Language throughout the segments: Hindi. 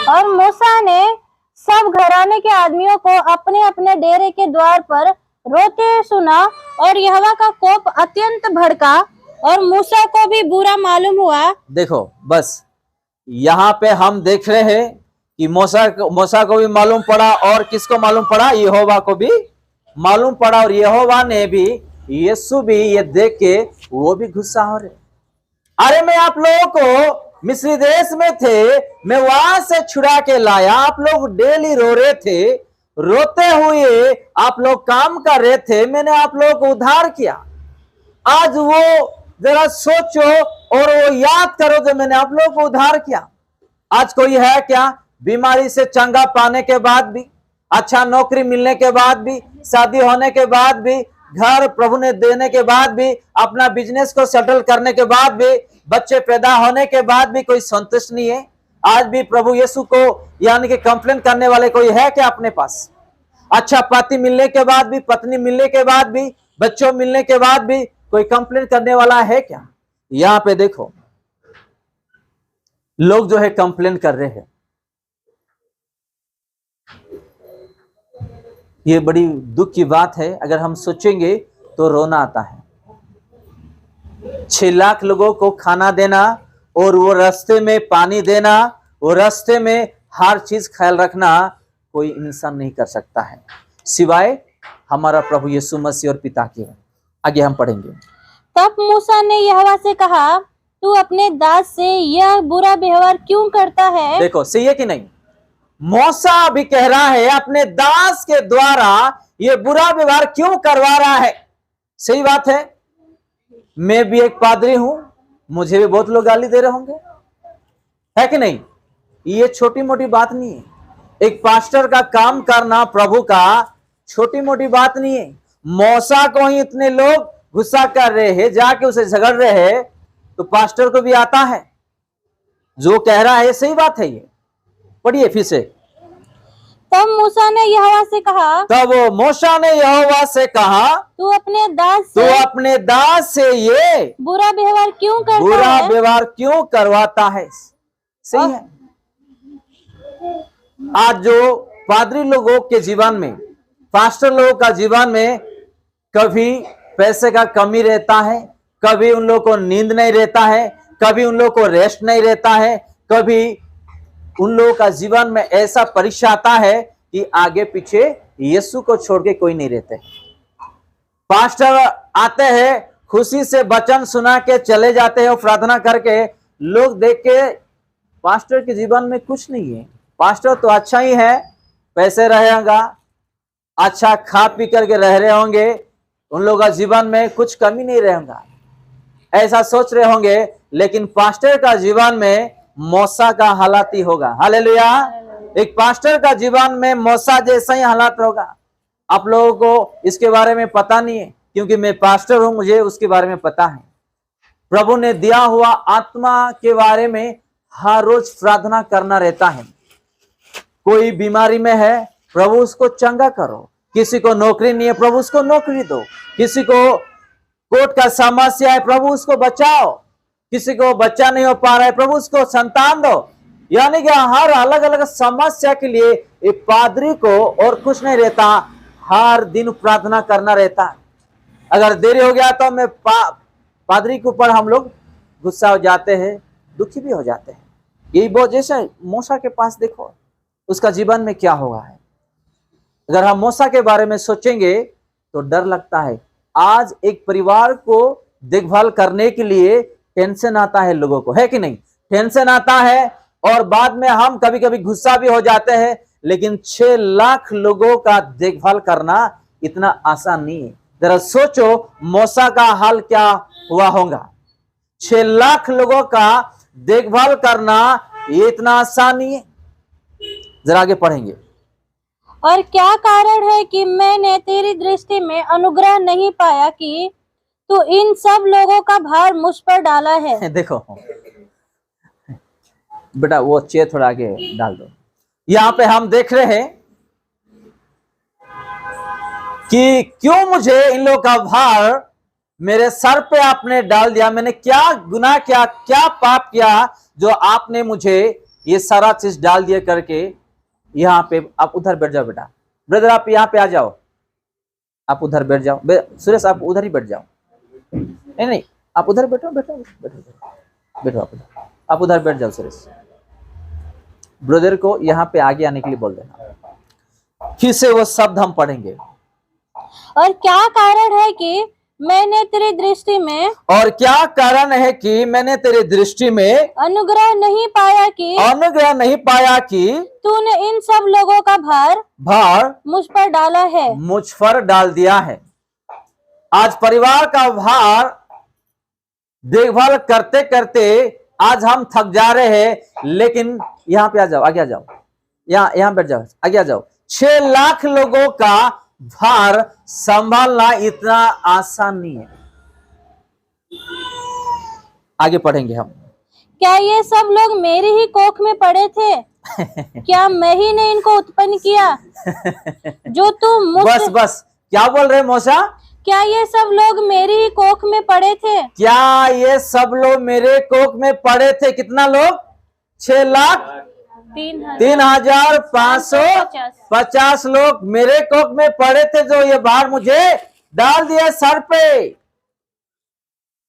और मूसा ने सब घराने के आदमियों को अपने अपने डेरे के द्वार पर रोते सुना और यहोवा का कोप अत्यंत भड़का और मूसा को भी बुरा मालूम हुआ। देखो, बस यहाँ पे हम देख रहे हैं कि मूसा को भी मालूम पड़ा और किसको मालूम पड़ा? यहोवा को भी मालूम पड़ा। और यहोवा ने भी, यीशु भी ये देख के वो भी गुस्सा हो रहे। अरे मैं आप लोगों को मिस्री देश में थे, मैं वहां से छुड़ा के लाया, आप लोग डेली रो रहे थे, रोते हुए आप लोग काम कर रहे थे, मैंने आप लोगों को उद्धार किया। आज वो जरा सोचो और वो याद करो जो मैंने आप लोगों को उद्धार किया। आज कोई है क्या बीमारी से चंगा पाने के बाद भी, अच्छा नौकरी मिलने के बाद भी, शादी होने के बाद भी, घर प्रभु ने देने के बाद भी, अपना बिजनेस को सेटल करने के बाद भी, बच्चे पैदा होने के बाद भी कोई संतुष्ट नहीं है? आज भी प्रभु यीशु को यानी कि कंप्लेन करने वाले कोई है क्या अपने पास? अच्छा पति मिलने के बाद भी, पत्नी मिलने के बाद भी, बच्चों मिलने के बाद भी कोई कंप्लेन करने वाला है क्या? यहां पे देखो, लोग जो है कंप्लेन कर रहे हैं। ये बड़ी दुख की बात है। अगर हम सोचेंगे तो रोना आता है। 6 लाख लोगों को खाना देना और वो रास्ते में पानी देना, वो रास्ते में हर चीज ख्याल रखना कोई इंसान नहीं कर सकता है सिवाय हमारा प्रभु यीशु मसीह और पिता के। आगे हम पढ़ेंगे। तब मूसा ने यहोवा से कहा, तू अपने दास से यह बुरा व्यवहार क्यों करता है? देखो, सही है कि नहीं? मूसा अभी कह रहा है अपने दास के द्वारा ये बुरा व्यवहार क्यों करवा रहा है। सही बात है, मैं भी एक पादरी हूं, मुझे भी बहुत लोग गाली दे रहे होंगे, है कि नहीं? ये छोटी मोटी बात नहीं है। एक पास्टर का काम करना प्रभु का छोटी मोटी बात नहीं है। मूसा को ही इतने लोग गुस्सा कर रहे हैं, जाके उसे झगड़ रहे हैं, तो पास्टर को भी आता है। जो कह रहा है सही बात है। ये पढ़िए फिर से। तब मूसा ने यहोवा से कहा, तब मूसा ने यहोवा से कहा, तू अपने दास से ये बुरा व्यवहार क्यों करता बुरा है? व्यवहार क्यों करवाता है? सही है। आज जो पादरी लोगों के जीवन में, पास्टर लोगों का जीवन में कभी पैसे का कमी रहता है, कभी उन लोगों को नींद नहीं रहता है, कभी उन लोगों को रेस्ट नहीं रहता है, कभी उन लोगों का जीवन में ऐसा परीक्षा आता है कि आगे पीछे यीशु को छोड़ के कोई नहीं रहते। पास्टर आते हैं, खुशी से वचन सुना के चले जाते हैं और प्रार्थना करके, लोग देख के पास्टर के जीवन में कुछ नहीं है। पास्टर तो अच्छा ही है, पैसे रहेगा, अच्छा खा पी करके रह रहे होंगे, उन लोगों का जीवन में कुछ कमी नहीं रहेगा, ऐसा सोच रहे होंगे। लेकिन पास्टर का जीवन में मूसा का हालात ही होगा। हालेलुया। एक पास्टर का जीवन में मूसा जैसा ही हालात होगा। आप लोगों को इसके बारे में पता नहीं है, क्योंकि मैं पास्टर हूं, मुझे उसके बारे में पता है। प्रभु ने दिया हुआ आत्मा के बारे में हर रोज प्रार्थना करना रहता है। कोई बीमारी में है, प्रभु उसको चंगा करो। किसी को नौकरी नहीं है, प्रभु उसको नौकरी दो। किसी को कोर्ट का समस्या है, प्रभु उसको बचाओ। किसी को बच्चा नहीं हो पा रहा है, प्रभु उसको संतान दो। यानी कि हर अलग अलग समस्या के लिए एक पादरी को और कुछ नहीं रहता, हर दिन प्रार्थना करना रहता है। अगर देरी हो गया तो मैं पादरी के ऊपर हम लोग गुस्सा हो जाते हैं, दुखी भी हो जाते हैं। यही बहुत जैसे मूसा के पास देखो, उसका जीवन में क्या हुआ है। अगर हम मूसा के बारे में सोचेंगे तो डर लगता है। आज एक परिवार को देखभाल करने के लिए टेंशन आता है लोगों को, है कि नहीं? टेंशन आता है और बाद में हम कभी कभी गुस्सा भी हो जाते हैं। लेकिन 6 लाख लोगों का देखभाल करना इतना आसान नहीं है। जरा सोचो मूसा का हाल क्या हुआ होगा। 6 लाख लोगों का देखभाल करना ये इतना आसान नहीं है। जरा आगे पढ़ेंगे। और क्या कारण है कि मैंने तेरी दृष्टि में अनुग्रह नहीं पाया कि तू इन सब लोगों का भार मुझ पर डाला है? देखो बेटा, वो चेयर थोड़ा आगे डाल दो। यहाँ पे हम देख रहे हैं कि क्यों मुझे इन लोगों का भार मेरे सर पे आपने डाल दिया। मैंने क्या गुनाह किया, क्या पाप किया जो आपने मुझे ये सारा चीज डाल दिया करके यहाँ पे आप उधर बैठ जाओ बेटा। ब्रदर आप यहाँ पे आ जाओ, आप उधर बैठ जाओ। सुरेश आप उधर ही बैठ जाओ। नहीं नहीं आप उधर बैठो, बैठो बैठो बैठो, आप उधर बैठ जाओ। सुरेश ब्रदर को यहाँ पे आगे आने के लिए बोल देना। फिर से वो शब्द हम पढ़ेंगे। और क्या कारण है कि मैंने तेरी दृष्टि में, और क्या कारण है कि मैंने तेरी दृष्टि में अनुग्रह नहीं पाया कि, अनुग्रह नहीं पाया कि तूने इन सब लोगों का भार मुझ पर डाला है। मुझ पर डाल दिया है। आज परिवार का भार देखभाल करते करते आज हम थक जा रहे हैं, लेकिन यहाँ पे आ जाओ, आगे आ जाओ, यहाँ बैठ जाओ, आगे आ जाओ। 6 लाख लोगों का भार संभालना इतना आसान नहीं है। आगे पढ़ेंगे हम। क्या ये सब लोग मेरी ही कोख में पड़े थे? क्या मैं ही ने इनको उत्पन्न किया जो तू मुझसे, बस क्या बोल रहे मौसा? क्या ये सब लोग मेरी ही कोख में पड़े थे? क्या ये सब लोग मेरे कोख में पड़े थे? कितना लोग? 6,03,550 लोग मेरे कोख में पड़े थे, जो ये भार मुझे डाल दिया सर पे।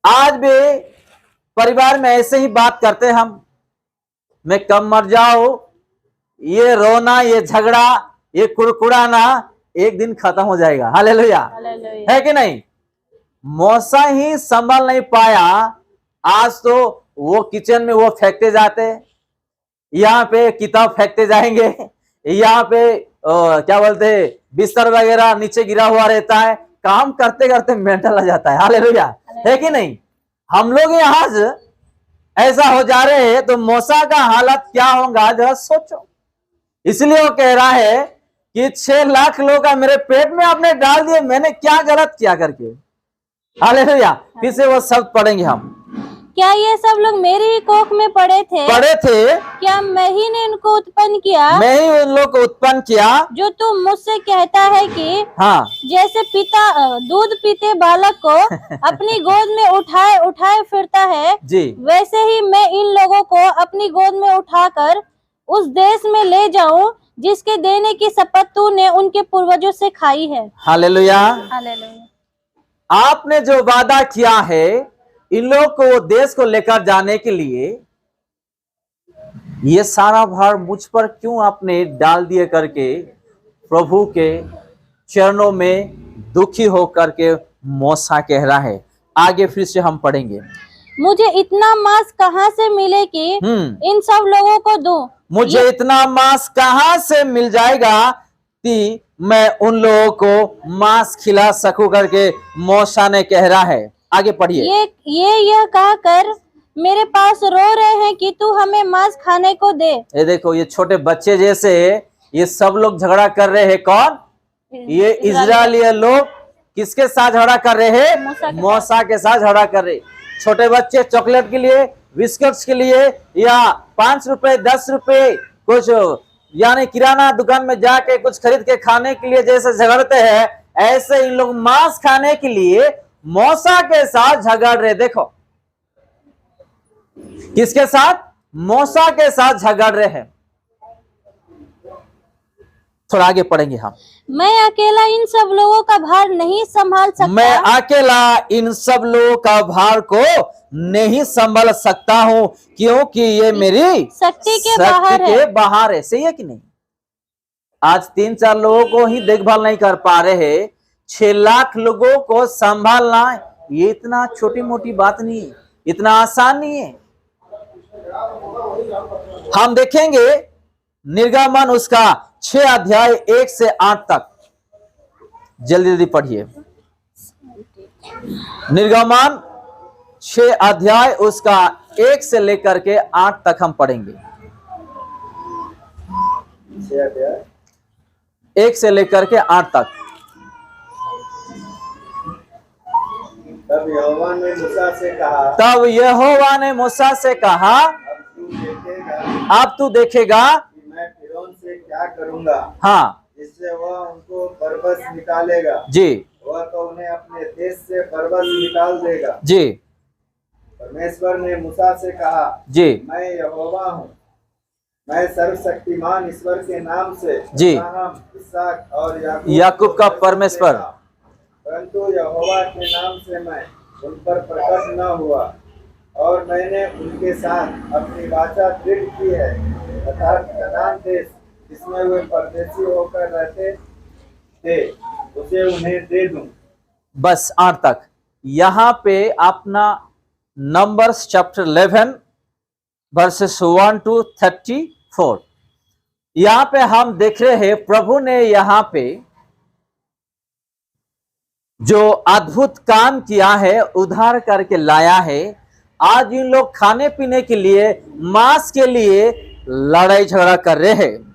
आज भी परिवार में ऐसे ही बात करते हम, मैं कब मर जाऊं, ये रोना, ये झगड़ा, ये कुड़कुड़ाना एक दिन खत्म हो जाएगा। हालेलुया, है कि नहीं? मौसा ही संभाल नहीं पाया। आज तो वो किचन में वो फेंकते जाते, यहाँ पे किताब फेंकते जाएंगे, यहाँ पे क्या बोलते बिस्तर वगैरह नीचे गिरा हुआ रहता है। काम करते करते मेंटल आ जाता है। हालेलुया, है कि नहीं? हम लोग आज ऐसा हो जा रहे हैं, तो मौसा का हालत क्या होगा जरा सोचो। इसलिए वो कह रहा है कि 6 लाख लोग का मेरे पेट में आपने डाल दिए, मैंने क्या गलत किया करके। हालेलुया, फिर से वो शब्द पढ़ेंगे हम। क्या ये सब लोग मेरी ही कोख में पड़े थे? क्या मैं ही ने इनको उत्पन्न किया? मैं ही उन लोग को उत्पन्न किया जो तू मुझसे कहता है कि हाँ, जैसे पिता दूध पीते बालक को अपनी गोद में उठाए उठाए फिरता है जी, वैसे ही मैं इन लोगों को अपनी गोद में उठाकर उस देश में ले जाऊं जिसके देने की शपथ तूने उनके पूर्वजों से खाई है। हालेलुया। हालेलुया। आपने जो वादा किया है इन लोग को देश को लेकर जाने के लिए, ये सारा भार मुझ पर क्यों आपने डाल दिए करके प्रभु के चरणों में दुखी होकर के मौसा कह रहा है। आगे फिर से हम पढ़ेंगे। मुझे इतना मांस कहाँ से मिले कि इन सब लोगों को दूं? मुझे इतना मांस कहाँ से मिल जाएगा कि मैं उन लोगों को मांस खिला सकूं करके मौसा ने कह रहा है। आगे पढ़िए। यह कहकर मेरे पास रो रहे हैं कि तू हमें मांस खाने को दे। ये देखो, ये छोटे बच्चे जैसे ये सब लोग झगड़ा कर रहे हैं। कौन? ये इजराइली लोग किसके साथ झगड़ा कर रहे हैं? मौसा के साथ झगड़ा कर रहे। छोटे बच्चे चॉकलेट के लिए, बिस्किट्स के लिए, या 5 रुपए 10 रुपए कुछ यानी किराना दुकान में जाके कुछ खरीद के खाने के लिए जैसे झगड़ते हैं, ऐसे इन लोग मांस खाने के लिए मौसा के साथ झगड़ रहे। देखो किसके साथ? मौसा के साथ झगड़ रहे हैं। थोड़ा आगे पढ़ेंगे हम। मैं अकेला इन सब लोगों का भार नहीं संभाल सकता। मैं अकेला इन सब लोगों का भार को नहीं संभाल सकता हूं, क्योंकि ये मेरी शक्ति के बाहर है। सही है कि नहीं? आज 3-4 लोगों को ही देखभाल नहीं कर पा रहे, 6 लाख लोगों को संभालना ये इतना छोटी मोटी बात नहीं है, इतना आसान नहीं है। हम देखेंगे निर्गमन उसका 6 अध्याय 1 से 8 तक। जल्दी जल्दी पढ़िए। निर्गमन 6 अध्याय उसका 1 से लेकर के 8 तक हम पढ़ेंगे। 1 से लेकर के 8 तक। तब यहोवा ने मूसा से कहा, अब तू देखेगा कि मैं फिरौन से क्या करूंगा। हाँ, जिससे वह उनको बरबस निकालेगा जी, वह तो उन्हें अपने देश से बरबस निकाल देगा। जी, परमेश्वर ने मूसा से कहा, जी, मैं यहोवा हूँ, मैं सर्वशक्तिमान ईश्वर के नाम से जी। अब्राहम, इसहाक और याकूब का परमेश्वर। परंतु यहोवा के नाम से मैं उन पर प्रकट न हुआ और मैंने उनके साथ अपनी वाचा दृढ़ की है, अर्थात कनान देश जिसमें वे परदेशी होकर रहते थे उसे उन्हें दे दूं। बस 8 तक। यहां पे अपना नंबर्स चैप्टर 11 वर्सेस 1 to 34, यहां पे हम देख रहे हैं प्रभु ने यहां पे जो अद्भुत काम किया है, उद्धार करके लाया है। आज इन लोग खाने पीने के लिए, मांस के लिए लड़ाई झगड़ा कर रहे हैं।